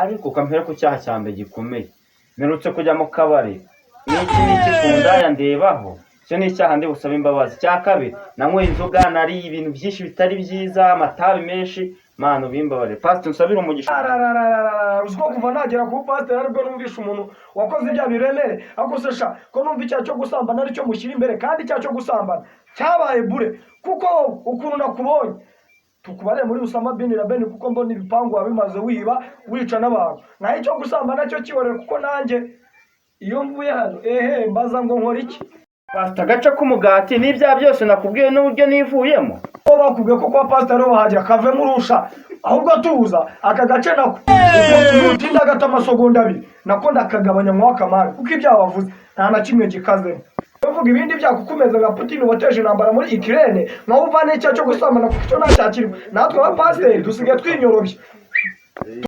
ariko ukampera ku cyaha cya mbere gikomeye mperutse kujya mu kabari n'iki ku ndaya ndebaho cyo ni icyaha ndi busaba imbabazi. Cya kabiri nanyweye inzoga nariye ibintu byinshi bitari byiza amatabi menshi mano bimbabare pastor nsabira umugisha. Uzwo kuva nagera ku pastor aribwo numvisha umuntu wakoze ibya biremere akosesha ko numva icyaha cyo gusambana ari cyo mushyira imbere kandi icyaha cyo gusambana cyabaye bure kuko ukuntu nakubonye tukubare muri Usama bin Laden kuko mbona ibipangu wabimaze wiba wica n'abantu naho icyo gusambana cyo kiborera kuko nanjye iyo mvuye hano mbaza ngo nkora iki pastor gace k'umugati n'ibya byose nakubwiye n'uburyo nivuyemo ko bakubwiye ko kwa pastor bahajya kave murusha ahubwo tuza aka gace nako utinda gata amasogonda abiri nako ndakagabanya mwaka mari kuko ibyaha wavuze nta na kimwe gikazemo uvuga ibindi byakukumeza nka Putin wateje intambara muri Ukraine naho uvane icyo gusambana kuko cyo ntacyakirwa natwe aba pastor dusigaye twinyorobye